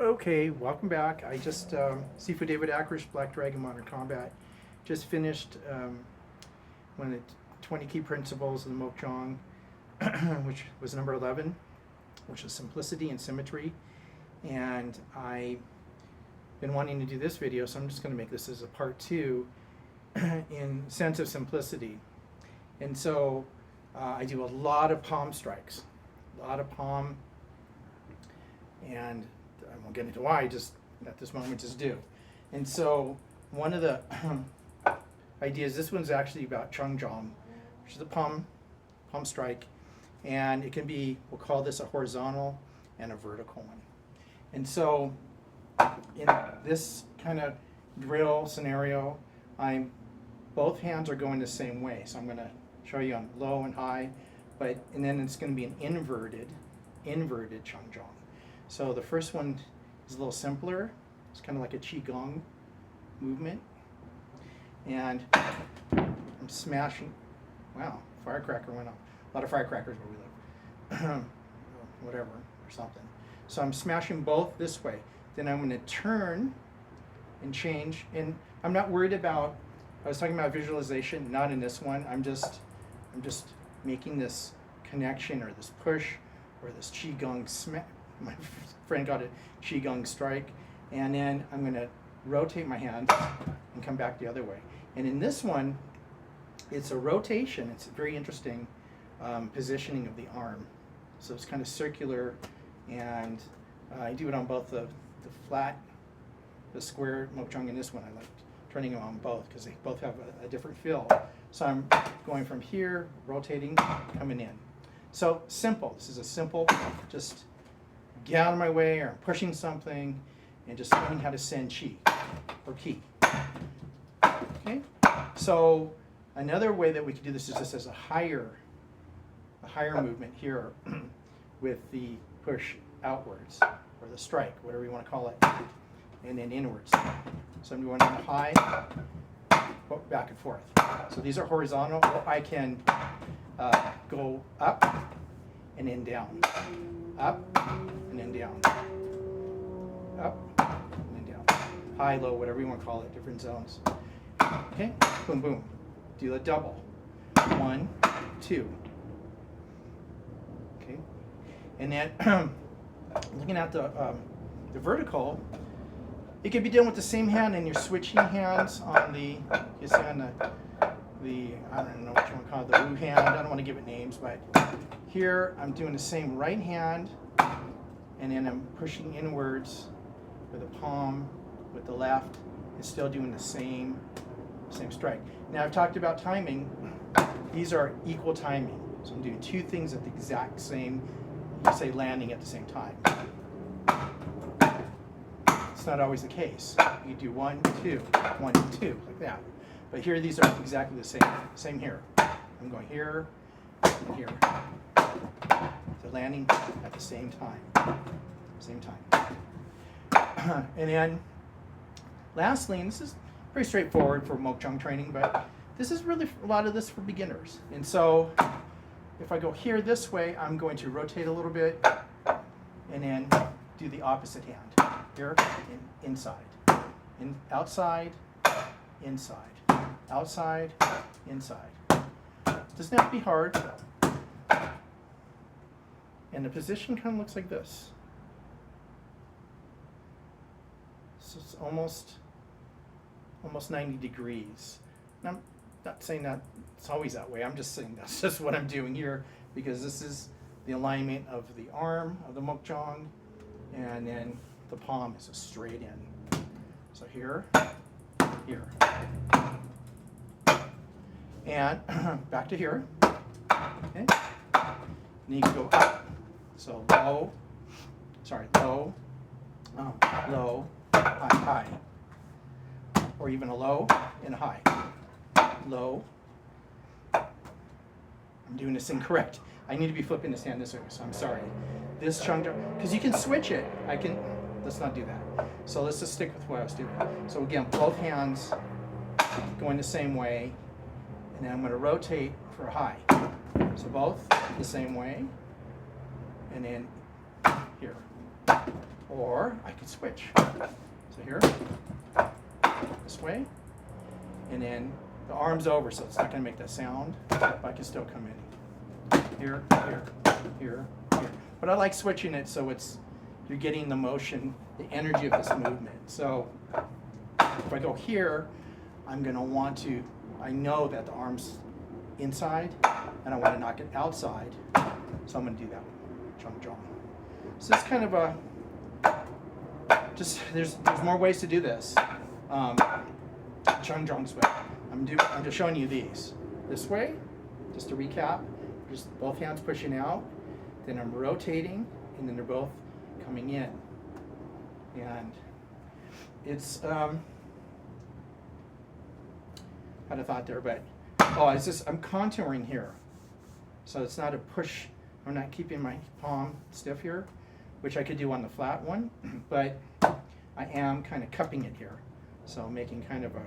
Okay, welcome back. I just, Sifu David Ackers, Black Dragon Modern Combat, just finished one of the 20 key principles of the Mook Jong, which was number 11, which is simplicity and symmetry. And I've been wanting to do this video, so I'm just going to make this as a part 2 in sense of simplicity. And so I do a lot of palm strikes, a lot of palm, and I won't get into why, just at this moment just do. And so one of the ideas, this one's actually about Chung Jong, which is the palm strike, and it can be, we'll call this a horizontal and a vertical one. And so in this kind of drill scenario, both hands are going the same way. So I'm going to show you on low and high, and then it's going to be an inverted Chung Jong. So the first one is a little simpler. It's kind of like a Qigong movement. And I'm smashing, wow, firecracker went off. A lot of firecrackers where we live. Whatever, or something. So I'm smashing both this way. Then I'm going to turn and change. And I'm not worried about, I was talking about visualization, not in this one. I'm just making this connection or this push or this Qigong smash. My friend got a Qigong strike, and then I'm going to rotate my hand and come back the other way. And in this one, it's a rotation. It's a very interesting positioning of the arm. So it's kind of circular, and I do it on both the flat, the square Mook Jong, and this one. I like turning them on both because they both have a different feel. So I'm going from here, rotating, coming in. So simple. This is a simple, just get out of my way, or I'm pushing something, and just learning how to send chi or ki. Okay. So another way that we could do this is just as a higher movement here with the push outwards or the strike, whatever you want to call it, and then inwards. So I'm doing on a high, back and forth. So these are horizontal, or I can go up and then down, up and then down, up and then down, high, low, whatever you want to call it, different zones. Okay, boom, boom. Do a double. 1, 2. Okay, and then looking at the vertical, it can be done with the same hand, and you're switching hands on the, you see on the I don't know what you want to call it, the Wu hand. I don't want to give it names, but here I'm doing the same right hand, and then I'm pushing inwards with the palm, with the left, and still doing the same strike. Now I've talked about timing. These are equal timing. So I'm doing two things at the exact same, you say landing at the same time. It's not always the case. You do 1, 2, 1, 2, like that. But here, these are exactly the same. Same here. I'm going here and here. So landing at the same time. Same time. And then, lastly, and this is pretty straightforward for Mook Jong training, but this is really a lot of this for beginners. And so, if I go here this way, I'm going to rotate a little bit and then do the opposite hand. Here, inside, outside, inside, outside, inside. Doesn't have to be hard. And the position kind of looks like this. So it's almost 90 degrees. And I'm not saying that it's always that way. I'm just saying that's just what I'm doing here, because this is the alignment of the arm of the Mook Jong, and then the palm is a straight in. So here, here. And back to here. Okay. And you can go up. So low, low, low, high, high. Or even a low and a high. Low. I'm doing this incorrect. I need to be flipping this hand this way, so I'm sorry. This Chung Jong, because you can switch it. Let's not do that. So let's just stick with what I was doing. So again, both hands going the same way, and then I'm going to rotate for a high. So both the same way, and then here. Or I could switch. So here, this way, and then the arm's over, so it's not going to make that sound, but I can still come in. Here, here, here, here. But I like switching it so you're getting the motion, the energy of this movement. So if I go here, I'm going to want to, I know that the arm's inside, and I want to knock it outside, so I'm going to do that one, Chung Jong. So it's kind of a, there's more ways to do this. Chung Jong's way. I'm just showing you these. This way, just to recap, just both hands pushing out, then I'm rotating, and then they're both coming in. And it's, had a thought there, but, I'm contouring here. So it's not a push, I'm not keeping my palm stiff here, which I could do on the flat one, but I am kind of cupping it here. So making kind of a,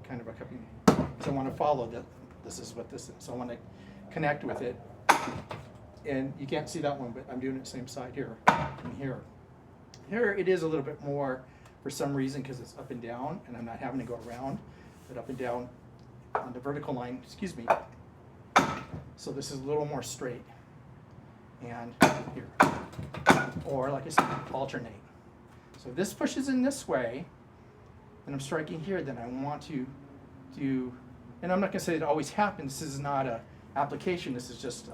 kind of a cupping. So I want to follow that. This is what this is. So I want to connect with it. And you can't see that one, but I'm doing it same side here and here. Here it is a little bit more, for some reason, because it's up and down, and I'm not having to go around, but up and down on the vertical line, excuse me. So this is a little more straight. And here. Or, like I said, alternate. So if this pushes in this way, and I'm striking here, then I want to do, and I'm not going to say it always happens, this is not an application, this is just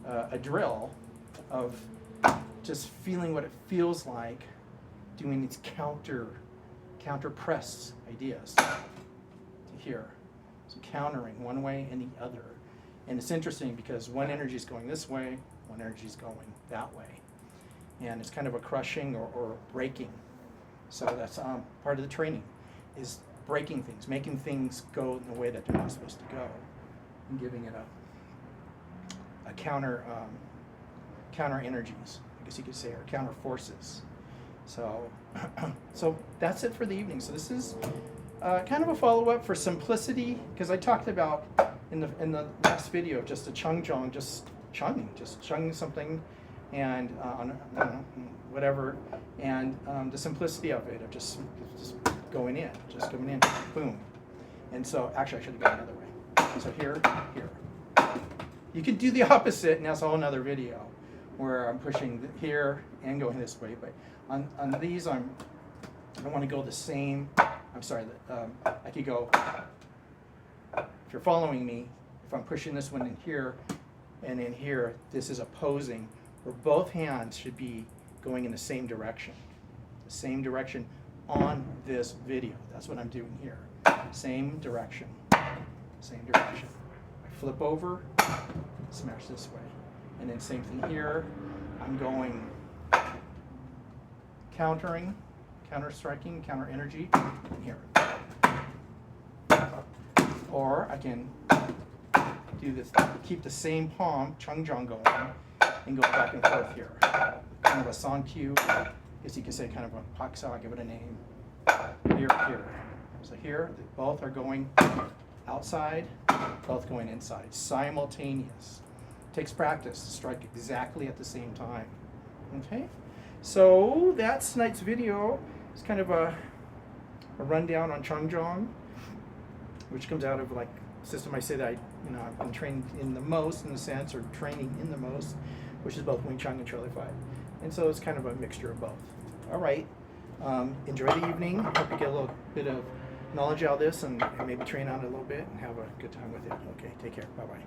a drill of just feeling what it feels like doing these counter press ideas to here. So countering one way and the other. And it's interesting because one energy is going this way, one energy is going that way. And it's kind of a crushing or breaking. So that's part of the training, is breaking things, making things go in the way that they're not supposed to go, and giving it a counter energies, I guess you could say, or counter forces. So, so that's it for the evening. So this is kind of a follow-up for simplicity, because I talked about in the last video just a Chung Jong, just chung something, and whatever, and the simplicity of it, of just going in, boom. And so, actually, I should have gone another way. So here. You could do the opposite, and that's a whole another video, where I'm pushing here and going this way. But on these, I don't want to go the same. I'm sorry. I could go. If you're following me, if I'm pushing this one in here, and in here, this is opposing, where both hands should be going in the same direction. The same direction on this video. That's what I'm doing here. Same direction. Same direction. I flip over, smash this way. And then same thing here. I'm going countering, counter striking, counter energy here. Or I can do this, keep the same palm, Chung Jong going, and go back and forth here. Kind of a Soeng-Tui, I guess you could say kind of a Paksa, I'll give it a name. Here. So here, both are going outside, both going inside, simultaneous. It takes practice to strike exactly at the same time. Okay, so that's tonight's video. It's kind of a rundown on Chung Jong, which comes out of like a system I say that I've been trained in the most, in a sense, or training in the most, which is both Wing Chun and Choy-Li-Fut. And so it's kind of a mixture of both. All right, enjoy the evening. Hope you get a little bit of knowledge out of this and maybe train on it a little bit and have a good time with it. Okay, take care. Bye-bye.